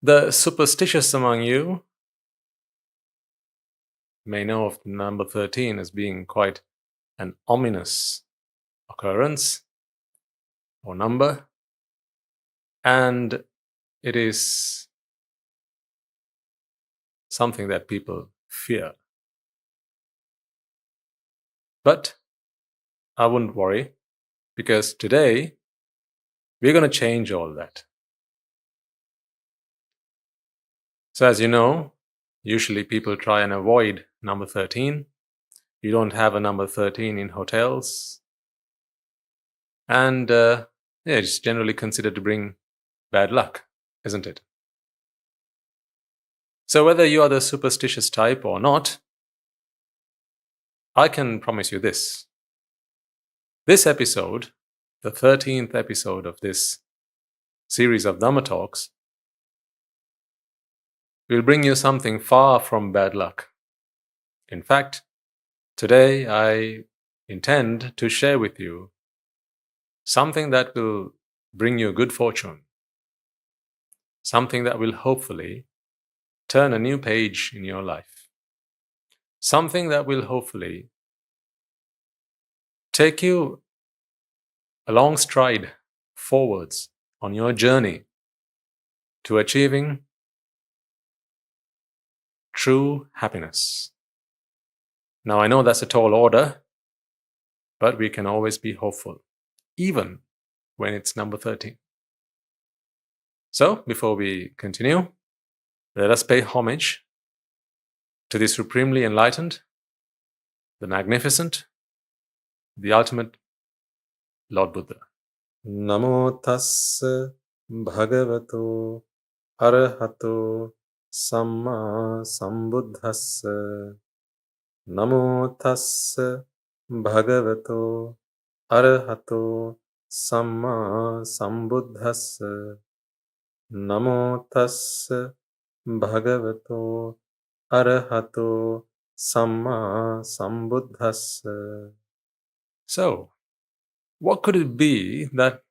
The superstitious among you may know of number 13 as being quite an ominous occurrence or number, and it is something that people fear. But I wouldn't worry, because today we're going to change all that. So as you know, usually people try and avoid number 13. You don't have a number 13 in hotels. And it's generally considered to bring bad luck, isn't it? So whether you are the superstitious type or not, I can promise you this. This episode, the 13th episode of this series of Dhamma Talks, will bring you something far from bad luck. In fact, today I intend to share with you something that will bring you good fortune, something that will hopefully turn a new page in your life, something that will hopefully take you a long stride forwards on your journey to achieving true happiness. Now, I know that's a tall order, but we can always be hopeful, even when it's number 13. So, before we continue, let us pay homage to the supremely enlightened, the magnificent, the ultimate Lord Buddha. Namo tassa bhagavato arahato samma sambuddhassa. Namo tassa bhagavato arahato samma sambuddhassa. Namo tassa bhagavato arahato samma sambuddhassa. So, what could it be that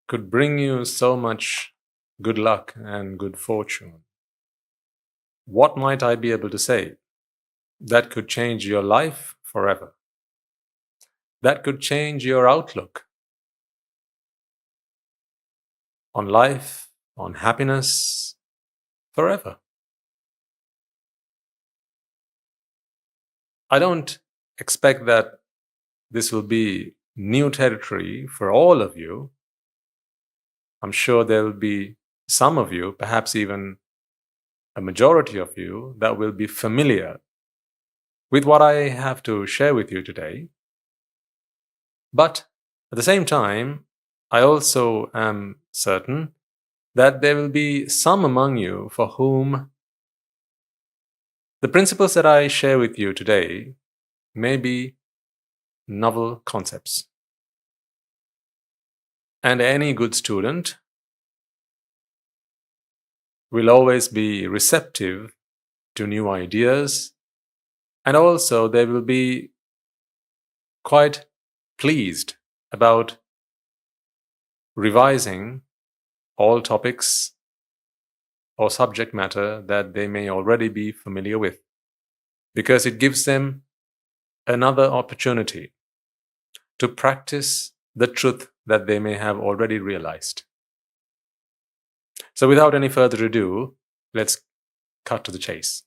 could bring you so much good luck and good fortune? What might I be able to say that could change your life forever? That could change your outlook on life, on happiness, forever? I don't expect that this will be new territory for all of you. I'm sure there will be some of you, perhaps even a majority of you, that will be familiar with what I have to share with you today. But at the same time, I also am certain that there will be some among you for whom the principles that I share with you today may be novel concepts. And any good student will always be receptive to new ideas, and also they will be quite pleased about revising all topics or subject matter that they may already be familiar with, because it gives them another opportunity to practice the truth that they may have already realized. So without any further ado, let's cut to the chase.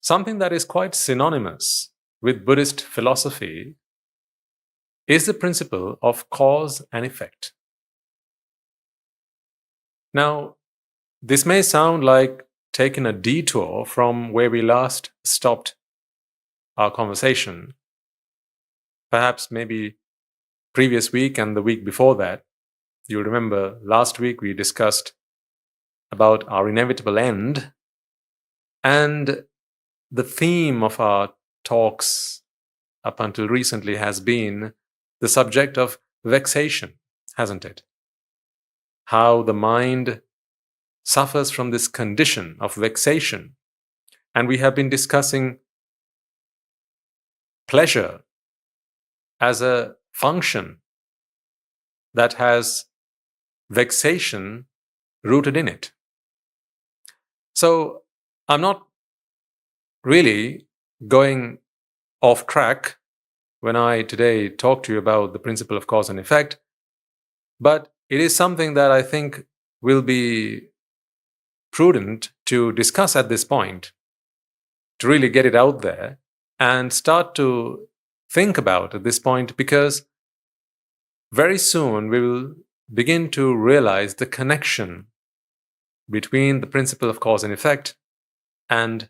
Something that is quite synonymous with Buddhist philosophy is the principle of cause and effect. Now, this may sound like taking a detour from where we last stopped our conversation. Perhaps maybe previous week and the week before that. You remember last week we discussed about our inevitable end, and the theme of our talks up until recently has been the subject of vexation, hasn't it? How the mind suffers from this condition of vexation. And we have been discussing pleasure as a function that has vexation rooted in it. So I'm not really going off track when I today talk to you about the principle of cause and effect, but it is something that I think will be prudent to discuss at this point, to really get it out there and start to think about at this point, because very soon we will begin to realize the connection between the principle of cause and effect and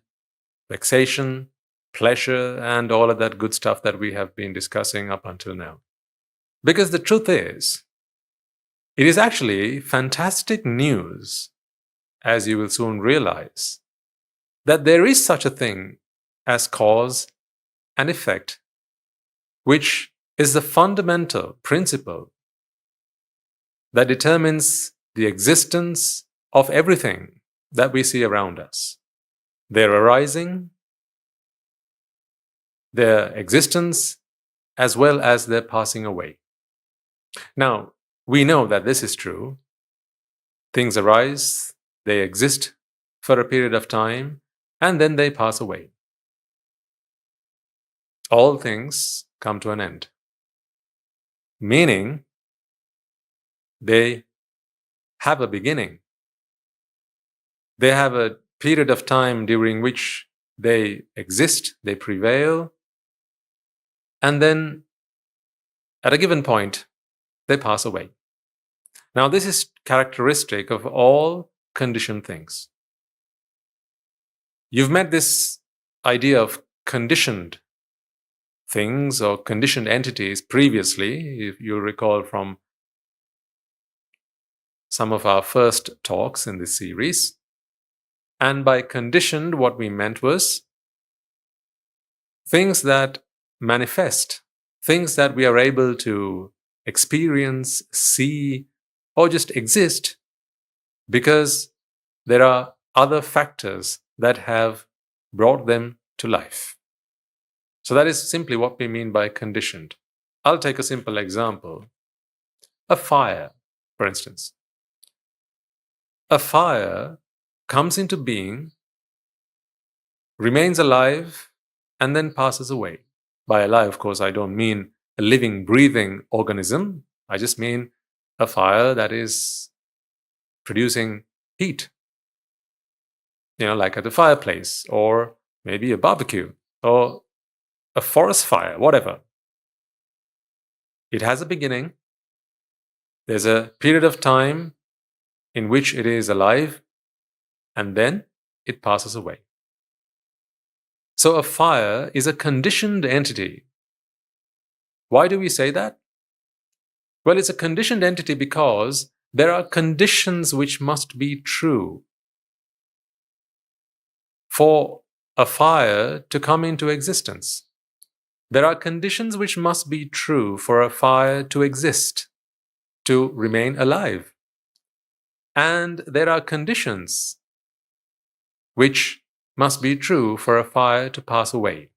vexation, pleasure, and all of that good stuff that we have been discussing up until now. Because the truth is, it is actually fantastic news, as you will soon realize, that there is such a thing as cause and effect, which is the fundamental principle that determines the existence of everything that we see around us. Their arising, their existence, as well as their passing away. Now, we know that this is true. Things arise, they exist for a period of time, and then they pass away. All things come to an end. Meaning, they have a beginning. They have a period of time during which they exist, they prevail, and then at a given point, they pass away. Now, this is characteristic of all conditioned things. You've met this idea of conditioned things or conditioned entities previously, if you recall from some of our first talks in this series. And by conditioned, what we meant was things that manifest, things that we are able to experience, see, or just exist because there are other factors that have brought them to life. So that is simply what we mean by conditioned. I'll take a simple example. A fire, for instance. A fire comes into being, remains alive, and then passes away. By alive, of course, I don't mean a living, breathing organism. I just mean a fire that is producing heat. Like at a fireplace, or maybe a barbecue, or a forest fire, whatever. It has a beginning. There's a period of time in which it is alive, and then it passes away. So a fire is a conditioned entity. Why do we say that? Well, it's a conditioned entity because there are conditions which must be true for a fire to come into existence. There are conditions which must be true for a fire to exist, to remain alive. And there are conditions which must be true for a fire to pass away.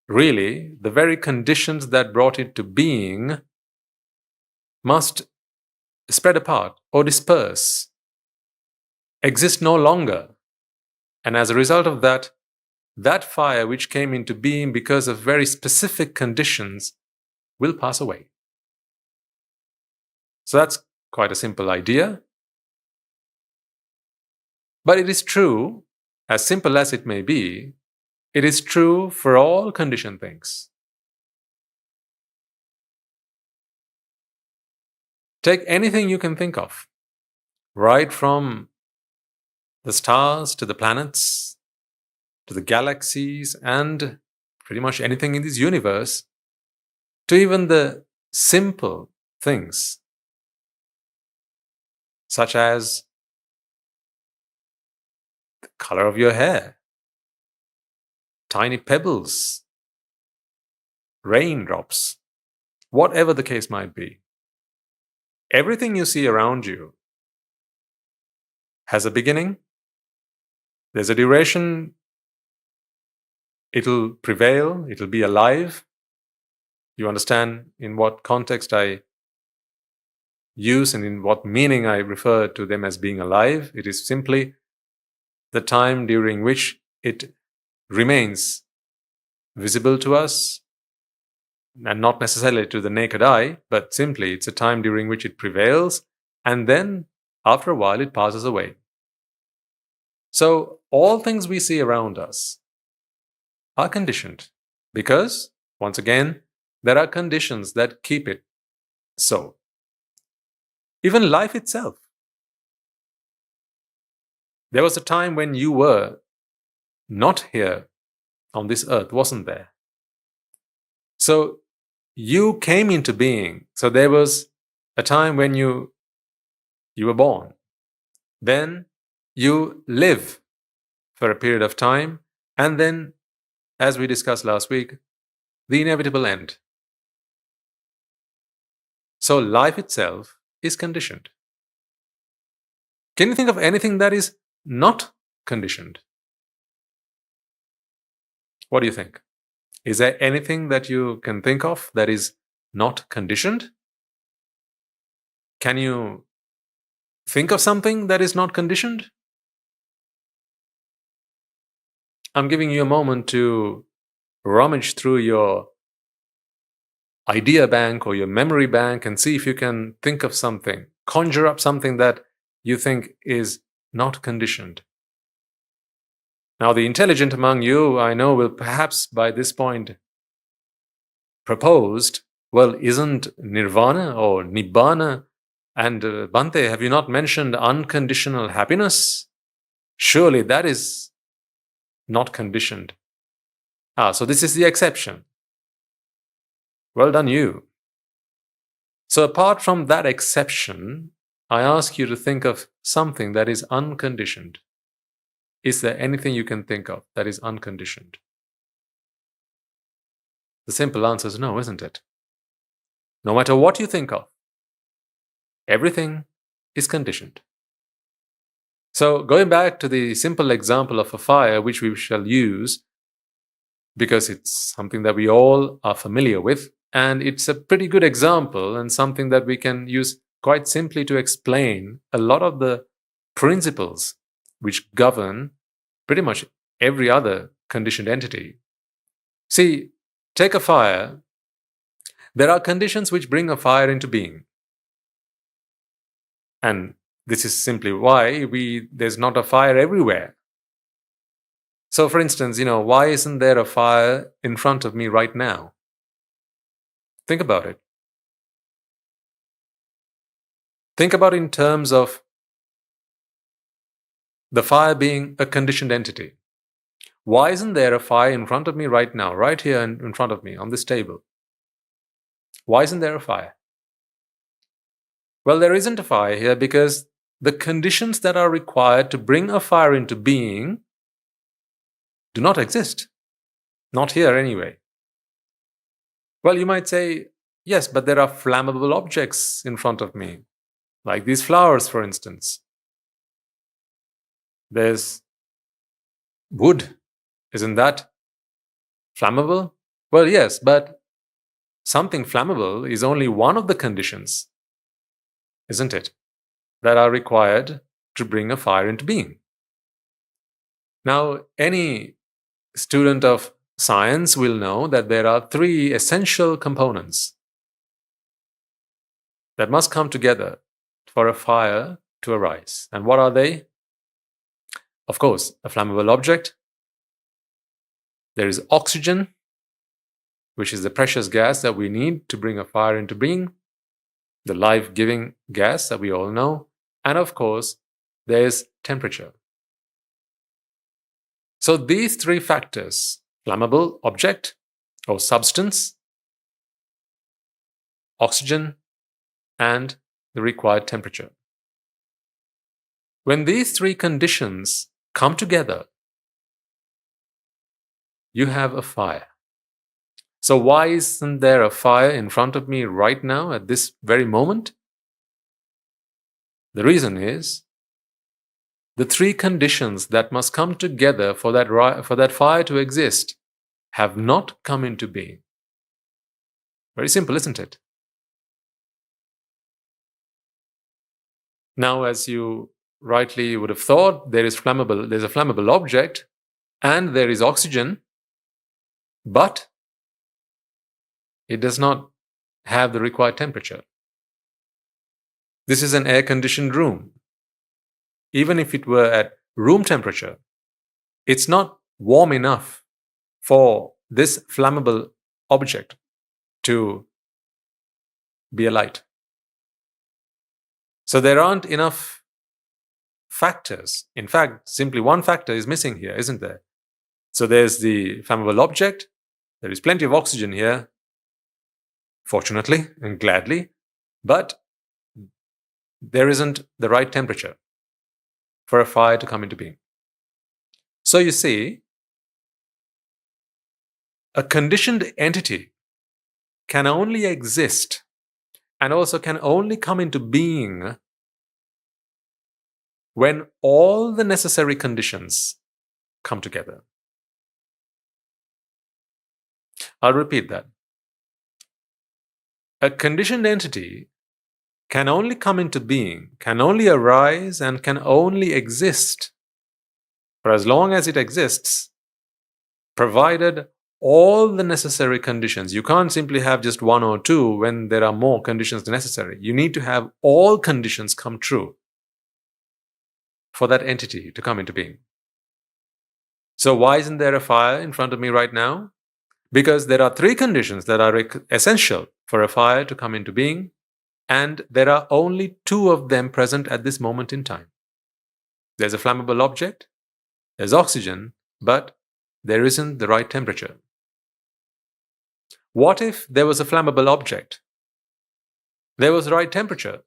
Really, the very conditions that brought it to being must spread apart or disperse, exist no longer. And as a result of that, that fire which came into being because of very specific conditions will pass away. So that's quite a simple idea. But it is true, as simple as it may be, it is true for all conditioned things. Take anything you can think of, right from the stars to the planets, to the galaxies, and pretty much anything in this universe, to even the simple things, such as the color of your hair, tiny pebbles, raindrops, whatever the case might be. Everything you see around you has a beginning, there's a duration, it'll prevail, it'll be alive. You understand in what context I use and in what meaning I refer to them as being alive. It is simply the time during which it remains visible to us, and not necessarily to the naked eye, but simply it's a time during which it prevails, and then after a while it passes away. So all things we see around us are conditioned because, once again, there are conditions that keep it so. Even life itself. There was a time when you were not here on this earth, wasn't there? So you came into being. So there was a time when you were born. Then you live for a period of time, and then, as we discussed last week, the inevitable end. So life itself is conditioned. Can you think of anything that is not conditioned? What do you think? Is there anything that you can think of that is not conditioned? Can you think of something that is not conditioned? I'm giving you a moment to rummage through your idea bank or your memory bank and see if you can think of something. Conjure up something that you think is not conditioned. Now, the intelligent among you, I know, will perhaps by this point proposed, well, isn't nirvana or nibbana and Bhante, have you not mentioned unconditional happiness? Surely that is not conditioned. So this is the exception. Well done, you. So apart from that exception, I ask you to think of something that is unconditioned. Is there anything you can think of that is unconditioned? The simple answer is no, isn't it? No matter what you think of, everything is conditioned. So going back to the simple example of a fire, which we shall use because it's something that we all are familiar with, and it's a pretty good example and something that we can use quite simply to explain a lot of the principles which govern pretty much every other conditioned entity. See, take a fire. There are conditions which bring a fire into being. And this is simply why there's not a fire everywhere. So for instance, why isn't there a fire in front of me right now? Think about it. Think about it in terms of the fire being a conditioned entity. Why isn't there a fire in front of me right now, right here in front of me on this table? Why isn't there a fire? Well, there isn't a fire here because the conditions that are required to bring a fire into being do not exist. Not here anyway. Well, you might say, yes, but there are flammable objects in front of me, like these flowers, for instance. There's wood. Isn't that flammable? Well, yes, but something flammable is only one of the conditions, isn't it, that are required to bring a fire into being. Now, any student of science will know that there are three essential components that must come together for a fire to arise. And what are they? Of course, a flammable object. There is oxygen, which is the precious gas that we need to bring a fire into being, the life-giving gas that we all know. And of course, there's temperature. So these three factors, flammable object or substance, oxygen, and the required temperature. When these three conditions come together, you have a fire. So why isn't there a fire in front of me right now at this very moment? The reason is the three conditions that must come together for that fire to exist have not come into being. Very simple, isn't it? Now, as you rightly would have thought, there's a flammable object and there is oxygen, but it does not have the required temperature. This is an air-conditioned room. Even if it were at room temperature, it's not warm enough for this flammable object to be alight. So there aren't enough factors. In fact, simply one factor is missing here, isn't there? So there's the flammable object. There is plenty of oxygen here, fortunately and gladly, but there isn't the right temperature for a fire to come into being. So you see, a conditioned entity can only exist and also can only come into being when all the necessary conditions come together. I'll repeat that. A conditioned entity can only come into being, can only arise, and can only exist for as long as it exists, provided all the necessary conditions. You can't simply have just one or two when there are more conditions necessary. You need to have all conditions come true for that entity to come into being. So why isn't there a fire in front of me right now? Because there are three conditions that are essential for a fire to come into being, and there are only two of them present at this moment in time. There's a flammable object, there's oxygen, but there isn't the right temperature. What if there was a flammable object? There was the right temperature,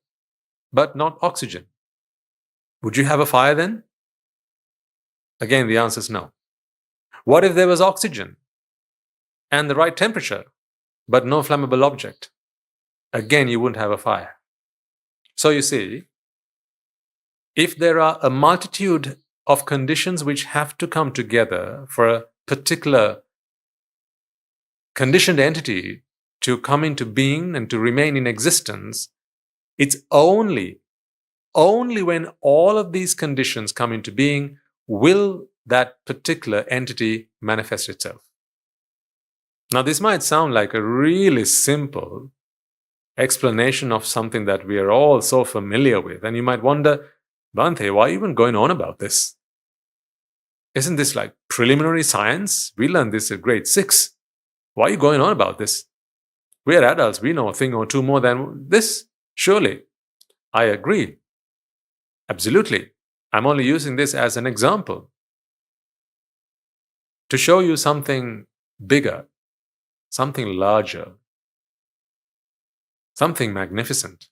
but not oxygen. Would you have a fire then? Again, the answer is no. What if there was oxygen and the right temperature, but no flammable object? Again, you wouldn't have a fire. So you see, if there are a multitude of conditions which have to come together for a particular conditioned entity to come into being and to remain in existence, it's only when all of these conditions come into being will that particular entity manifest itself. Now, this might sound like a really simple explanation of something that we are all so familiar with, and you might wonder, Bhante, why are you even going on about this? Isn't this like preliminary science? We learned this at grade 6. Why are you going on about this? We are adults, we know a thing or two more than this. Surely. I agree. Absolutely. I'm only using this as an example to show you something bigger, something larger, something magnificent.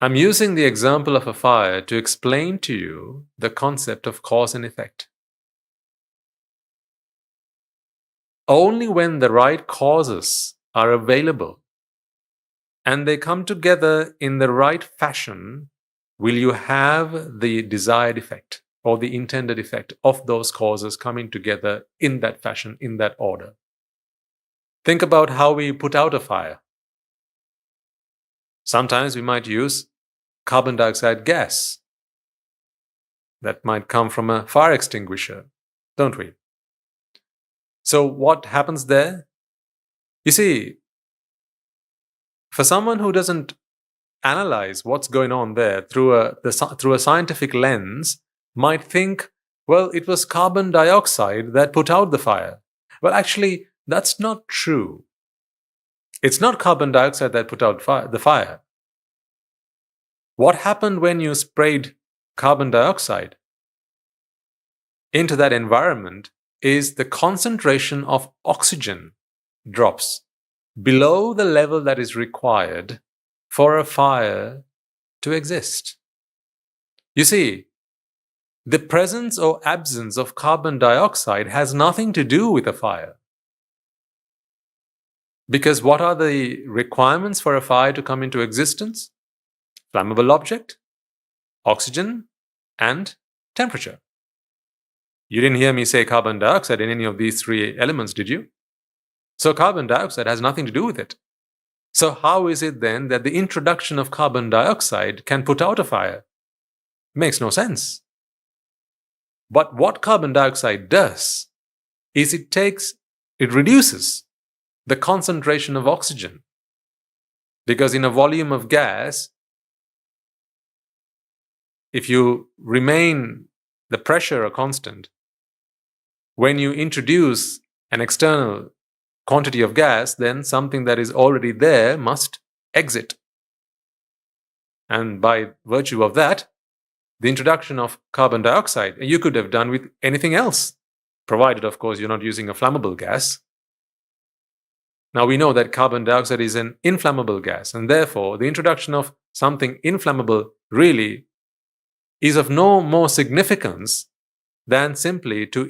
I'm using the example of a fire to explain to you the concept of cause and effect. Only when the right causes are available and they come together in the right fashion will you have the desired effect or the intended effect of those causes coming together in that fashion, in that order. Think about how we put out a fire. Sometimes we might use carbon dioxide gas that might come from a fire extinguisher, don't we? So what happens there? You see, for someone who doesn't analyze what's going on there through a scientific lens, might think, well, it was carbon dioxide that put out the fire. Well, actually, that's not true. It's not carbon dioxide that put out the fire. What happened when you sprayed carbon dioxide into that environment is the concentration of oxygen drops below the level that is required for a fire to exist. You see, the presence or absence of carbon dioxide has nothing to do with a fire. Because what are the requirements for a fire to come into existence? Flammable object, oxygen, and temperature. You didn't hear me say carbon dioxide in any of these three elements, did you? So carbon dioxide has nothing to do with it. So how is it then that the introduction of carbon dioxide can put out a fire? Makes no sense. But what carbon dioxide does is it reduces the concentration of oxygen. Because in a volume of gas, if you remain the pressure a constant, when you introduce an external quantity of gas, then something that is already there must exit. And by virtue of that, the introduction of carbon dioxide, you could have done with anything else, provided, of course, you're not using a flammable gas. Now we know that carbon dioxide is an inflammable gas, and therefore the introduction of something inflammable really is of no more significance than simply to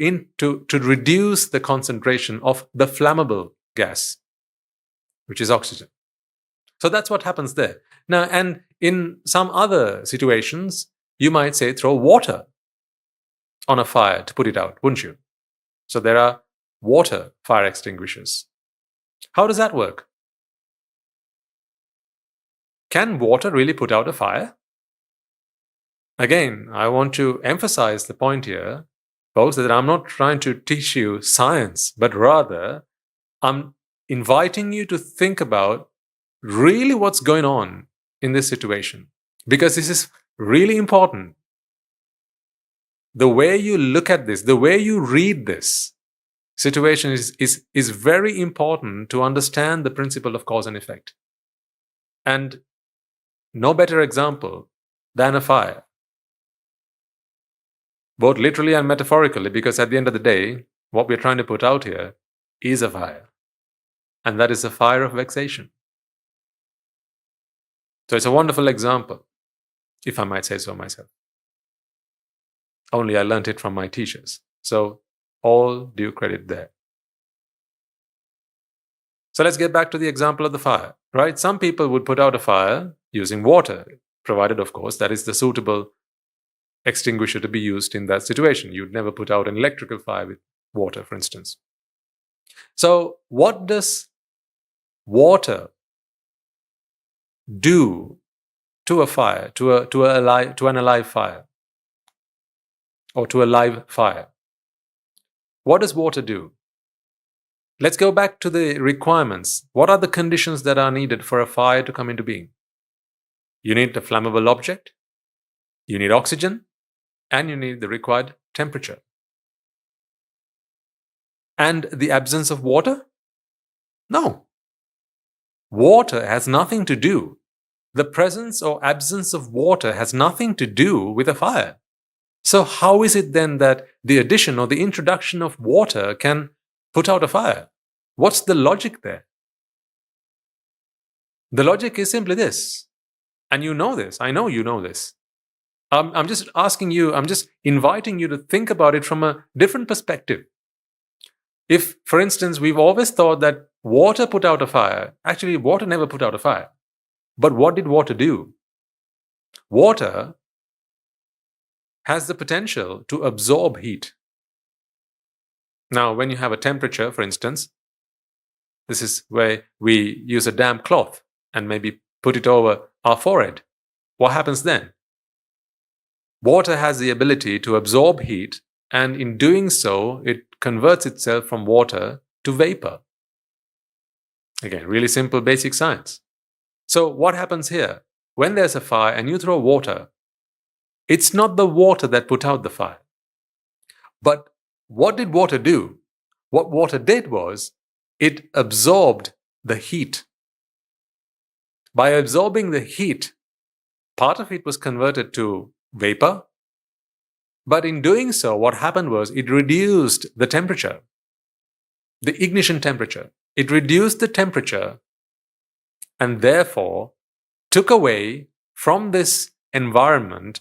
reduce the concentration of the flammable gas, which is oxygen. So that's what happens there. Now, and in some other situations, you might say throw water on a fire to put it out, wouldn't you? So there are water fire extinguishers. How does that work? Can water really put out a fire? Again, I want to emphasize the point here, folks, that I'm not trying to teach you science, but rather I'm inviting you to think about really what's going on in this situation, because this is really important. The way you look at this, the way you read this situation is very important to understand the principle of cause and effect. And no better example than a fire, both literally and metaphorically, because at the end of the day, what we're trying to put out here is a fire. And that is a fire of vexation. So it's a wonderful example, if I might say so myself. Only I learned it from my teachers. So all due credit there. So let's get back to the example of the fire, right? Some people would put out a fire using water, provided, of course, that is the suitable extinguisher to be used in that situation. You'd never put out an electrical fire with water, for instance. So what does water do to a fire, to an alive fire, or to a live fire? What does water do? Let's go back to the requirements. What are the conditions that are needed for a fire to come into being? You need a flammable object, you need oxygen, and you need the required temperature. And the absence of water? No. Water has nothing to do. The presence or absence of water has nothing to do with a fire. So how is it then that the addition or the introduction of water can put out a fire? What's the logic there? The logic is simply this. And you know this. I know you know this. I'm just asking you, I'm just inviting you to think about it from a different perspective. If, for instance, we've always thought that water put out a fire, actually water never put out a fire. But what did water do? Water has the potential to absorb heat. Now, when you have a temperature, for instance, this is where we use a damp cloth and maybe put it over our forehead. What happens then? Water has the ability to absorb heat, and in doing so, it converts itself from water to vapor. Again, really simple basic science. So what happens here? When there's a fire and you throw water, it's not the water that put out the fire. But what did water do? What water did was, it absorbed the heat. By absorbing the heat, part of it was converted to vapor. But in doing so, what happened was it reduced the temperature, the ignition temperature. It reduced the temperature and therefore took away from this environment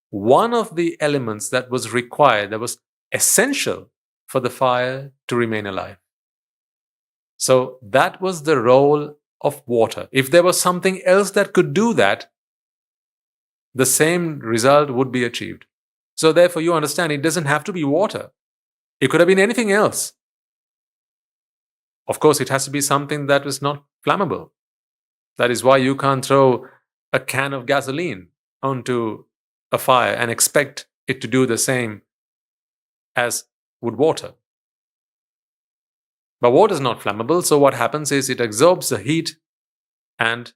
one of the elements that was required, that was essential for the fire to remain alive. So that was the role of water. If there was something else that could do that, the same result would be achieved. So therefore, you understand, it doesn't have to be water. It could have been anything else. Of course, it has to be something that is not flammable. That is why you can't throw a can of gasoline onto a fire and expect it to do the same as would water. But water is not flammable, so what happens is it absorbs the heat and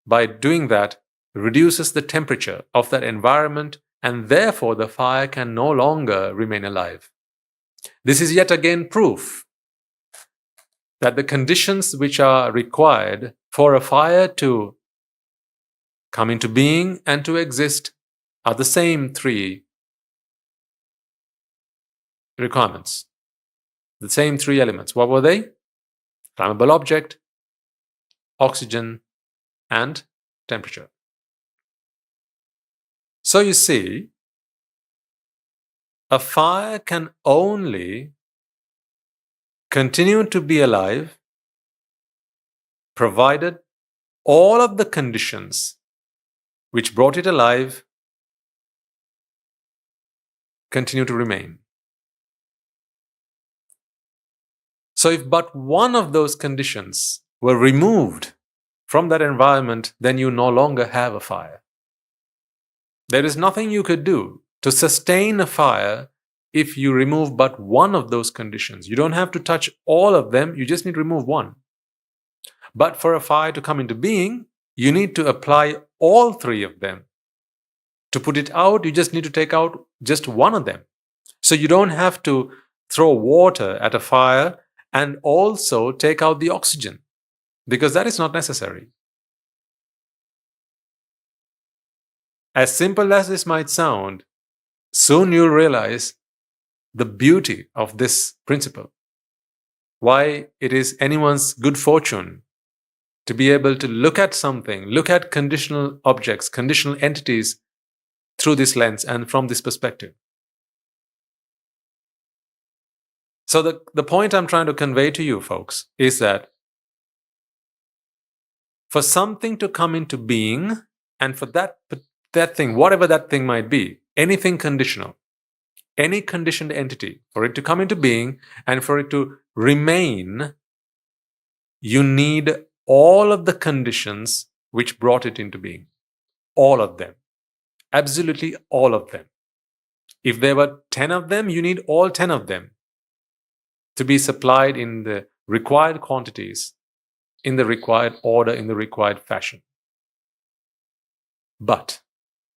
by doing that reduces the temperature of that environment, and therefore the fire can no longer remain alive. This is yet again proof that the conditions which are required for a fire to come into being and to exist are the same three requirements, the same three elements. What were they? Flammable object, oxygen, and temperature. So you see, a fire can only continue to be alive provided all of the conditions which brought it alive continue to remain. So if but one of those conditions were removed from that environment, then you no longer have a fire. There is nothing you could do to sustain a fire if you remove but one of those conditions. You don't have to touch all of them, you just need to remove one. But for a fire to come into being, you need to apply all three of them. To put it out, you just need to take out just one of them. So you don't have to throw water at a fire and also take out the oxygen, because that is not necessary. As simple as this might sound, soon you'll realize the beauty of this principle. Why it is anyone's good fortune to be able to look at something, look at conditional objects, conditional entities through this lens and from this perspective. So the point I'm trying to convey to you folks is that for something to come into being, and for that thing, whatever that thing might be, anything conditional, any conditioned entity, for it to come into being and for it to remain, you need all of the conditions which brought it into being. All of them. Absolutely all of them. If there were 10 of them, you need all 10 of them to be supplied in the required quantities, in the required order, in the required fashion. But